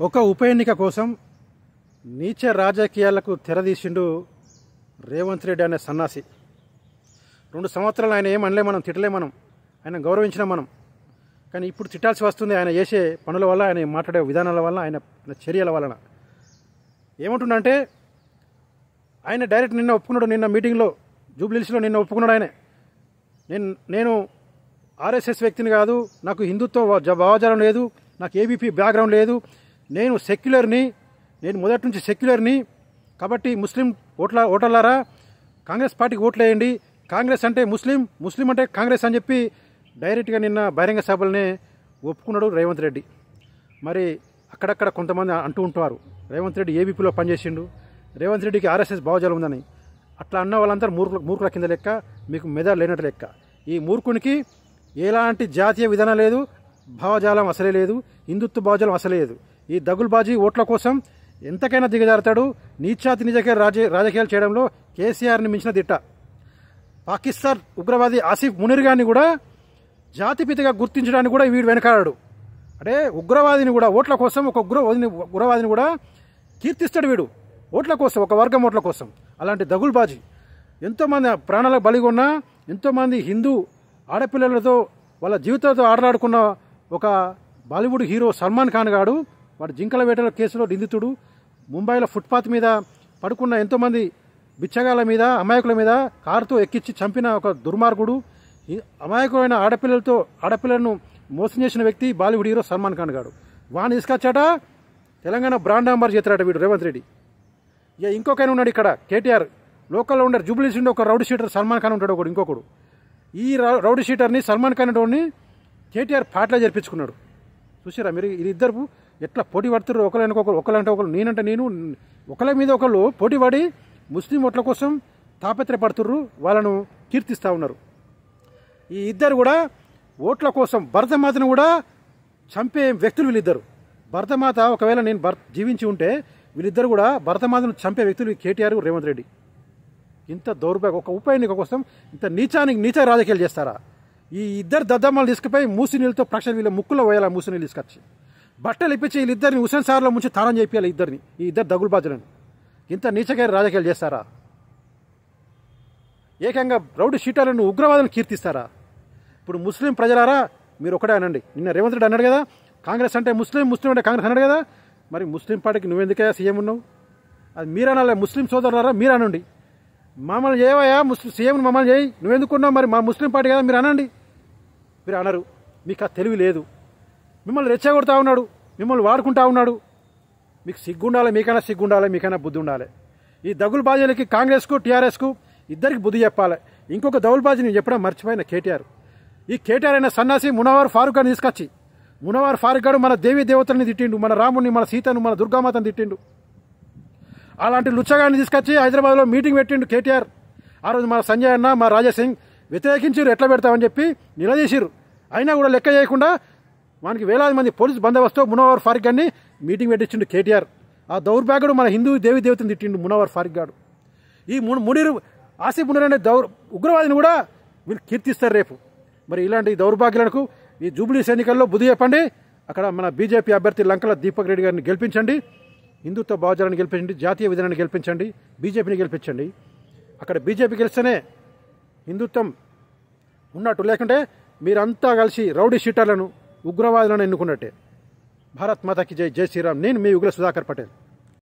ఒక ఉప ఎన్నిక కోసం నీచ రాజకీయాలకు తెరదీసిండు రేవంత్ రెడ్డి అనే సన్నాసి. 2 సంవత్సరాలు ఆయన ఏమనలే, మనం తిట్టలే, ఆయన గౌరవించిన మనం. కానీ ఇప్పుడు తిట్టాల్సి వస్తుంది ఆయన చేసే పనుల వల్ల, ఆయన మాట్లాడే విధానాల వల్ల, ఆయన చర్యల వలన. ఏమంటుండంటే ఆయన డైరెక్ట్ నిన్న ఒప్పుకున్నాడు, నిన్న మీటింగ్లో జూబ్లీహిల్స్లో నిన్న ఒప్పుకున్నాడు. ఆయన నేను ఆర్ఎస్ఎస్ వ్యక్తిని కాదు, నాకు హిందుత్వ భావజాలం లేదు, నాకు ఏబీపీ బ్యాక్గ్రౌండ్ లేదు, నేను సెక్యులర్ని, నేను మొదటి నుంచి సెక్యులర్ని. కాబట్టి ముస్లిం ఓటర్లారా కాంగ్రెస్ పార్టీకి ఓట్లు వేయండి, కాంగ్రెస్ అంటే ముస్లిం, ముస్లిం అంటే కాంగ్రెస్ అని చెప్పి డైరెక్ట్గా నిన్న బహిరంగ సభలనే ఒప్పుకున్నాడు రేవంత్ రెడ్డి. మరి అక్కడక్కడ కొంతమంది అంటూ ఉంటారు రేవంత్ రెడ్డి ఏబీపీలో పనిచేసిండు, రేవంత్ రెడ్డికి ఆర్ఎస్ఎస్ భావజాలం ఉందని. అట్లా అన్న వాళ్ళందరూ మూర్ఖుల కింద లెక్క, మీకు మెదడు లేనట్టు లెక్క. ఈ మూర్ఖునికి ఎలాంటి జాతీయ విధానం లేదు, భావజాలం అసలే లేదు, హిందుత్వ భావజాలం అసలే లేదు. ఈ దగుల్బాజీ ఓట్ల కోసం ఎంతకైనా దిగజారుతాడు. నీచాతి నిజకే రాజకీయాలు చేయడంలో కేసీఆర్ని మించిన దిట్ట. పాకిస్తాన్ ఉగ్రవాది ఆసిఫ్ మునీర్ గారిని కూడా జాతిపితగా గుర్తించడానికి కూడా వీడు వెనకాడాడు. అంటే ఉగ్రవాదిని కూడా ఓట్ల కోసం, ఒక ఉగ్రవాదిని కూడా కీర్తిస్తాడు వీడు ఓట్ల కోసం, ఒక వర్గం ఓట్ల కోసం. అలాంటి దగుల్బాజీ ఎంతోమంది ప్రాణాలకు బలిగొన్న, ఎంతోమంది హిందూ ఆడపిల్లలతో వాళ్ళ జీవితాలతో ఆటలాడుకున్న ఒక బాలీవుడ్ హీరో సల్మాన్ ఖాన్ గాడు, వాడు జింకల వేటల కేసులో నిందితుడు. ముంబైలో ఫుట్పాత్ మీద పడుకున్న ఎంతోమంది బిచ్చగాళ్ళ మీద, అమాయకుల మీద కారుతో ఎక్కించి చంపిన ఒక దుర్మార్గుడు. అమాయకులైన ఆడపిల్లలను మోసం చేసిన వ్యక్తి బాలీవుడ్ హీరో సల్మాన్ ఖాన్ గాడు. వాడిని తీసుకొచ్చాట తెలంగాణ బ్రాండ్ అంబార్ చేస్తాడట వీడు రేవంత్ రెడ్డి. ఇక ఇంకొకైనా ఉన్నాడు ఇక్కడ, కేటీఆర్ లోకల్లో ఉండారు, జూబ్లీహిల్స్ ఉండే ఒక రౌడీ షీటర్ సల్మాన్ ఖాన్ ఉంటాడు ఒకడు, ఇంకొకడు. ఈ రౌడీ షీటర్ని సల్మాన్ ఖాన్ అనేవాడిని కేటీఆర్ పాటలో జరిపించుకున్నాడు. చూసారా మీరు? వీరిద్దరు ఎట్లా పోటీ పడుతున్నారు, ఒకరంటే ఒకరు, నేనంటే నేను, ఒకరి మీద ఒకళ్ళు పోటీ పడి ముస్లిం ఓట్ల కోసం తాపత్రయపడుతుర్రు, వాళ్ళను కీర్తిస్తూ ఉన్నారు. ఈ ఇద్దరు కూడా ఓట్ల కోసం భరతమాతను కూడా చంపే వ్యక్తులు వీళ్ళిద్దరు. భరతమాత ఒకవేళ నేను జీవించి ఉంటే వీళ్ళిద్దరు కూడా భరతమాతను చంపే వ్యక్తులు కేటీఆర్, రేవంత్ రెడ్డి. ఇంత దౌర్భాగ్యం, ఒక ఉప ఎన్నిక కోసం ఇంత నీచ రాజకీయాలు చేస్తారా? ఈ ఇద్దరు దద్దమ్మలు తీసుకుపోయి మూసి నీళ్ళతో ప్రక్షణ వీళ్ళ ముక్కులో పోయాలి, మూసి నీళ్ళు తీసుకొచ్చి బట్టలు ఇప్పించి వీళ్ళిద్దరిని హుసేన్ సార్లో ముంచి తానం చేయాలి ఇద్దరిని, ఈ ఇద్దరు దగులుబాజులను. ఇంత నీచగా రాజకీయాలు చేస్తారా? ఏకంగా రౌడీ షీటర్లను, ఉగ్రవాదులను కీర్తిస్తారా? ఇప్పుడు ముస్లిం ప్రజలారా మీరు ఒకటే అనండి. నిన్న రేవంత్ రెడ్డి అన్నాడు కదా, కాంగ్రెస్ అంటే ముస్లిం అంటే కాంగ్రెస్ అన్నాడు కదా. మరి ముస్లిం పార్టీకి నువ్వెందుకయ్యా సీఎం ఉన్నావు? అది మీరనాలే, ముస్లిం సోదరులారా మీరు అనండి. మమ్మల్ని చేయవయ్యా, ముస్లిం సీఎం మమ్మల్ని చేయి, నువ్వెందుకున్నావు? మరి మా ముస్లిం పార్టీ కదా మీరు అనండి. మీరు అనరు, మీకు ఆ తెలివి లేదు. మిమ్మల్ని రెచ్చగొడతా ఉన్నాడు, మిమ్మల్ని వాడుకుంటా ఉన్నాడు. మీకు సిగ్గుండాలి, మీకైనా బుద్ధి ఉండాలి. ఈ దగుల్బాజీలకి, కాంగ్రెస్కు టీఆర్ఎస్కు ఇద్దరికి బుద్ధి చెప్పాలి. ఇంకొక దగుల్బాజీ నేను చెప్పడం మర్చిపోయిన కేటీఆర్. ఈ కేటీఆర్ అయిన సన్నాసి మునవర్ ఫారూక్ గారిని తీసుకొచ్చి, మునవర్ ఫారూక్ గారు మన దేవీ దేవతల్ని తిట్టిండు, మన రాముడిని, మన సీతను, మన దుర్గామాతను తిట్టిండు. అలాంటి లుచ్చగాడిని తీసుకొచ్చి హైదరాబాద్లో మీటింగ్ పెట్టిండు కేటీఆర్. ఆ రోజు మన సంజయ్ అన్న, మా రాజాసింగ్ వ్యతిరేకించారు, ఎట్లా పెడతామని చెప్పి నిలదీసిరు. అయినా కూడా లెక్క చేయకుండా మనకి వేలాది మంది పోలీసు బందోబస్తు మునవర్ ఫారూక్ గారిని మీటింగ్ పెట్టించిండు కేటీఆర్. ఆ దౌర్భాగ్యుడు మన హిందూ దేవీ దేవతను తిట్టిండు మునవర్ ఫారూక్ గారు. ఈ మునీర్, ఆసిఫ్ మునీర్ అనే ఉగ్రవాదిని కూడా వీళ్ళు కీర్తిస్తారు రేపు. మరి ఇలాంటి దౌర్భాగ్యులకు ఈ జూబ్లీహిల్స్ ఎన్నికల్లో బుద్ధి చెప్పండి. అక్కడ మన బీజేపీ అభ్యర్థి లంకల దీపక్ రెడ్డి గారిని గెలిపించండి, హిందుత్వ భావజాలాన్ని గెలిపించండి, జాతీయ విధానాన్ని గెలిపించండి, బీజేపీని గెలిపించండి. అక్కడ బీజేపీ గెలిస్తేనే హిందుత్వం ఉన్నట్టు, లేకుంటే మీరంతా కలిసి రౌడీ షీటర్లను, ఉగ్రవాదులను ఎన్నుకున్నట్టే. భారత్ మాతాకి జై, జై శ్రీరామ్. నేను మీ ఉగ్ర సుధాకర్ పటేల్.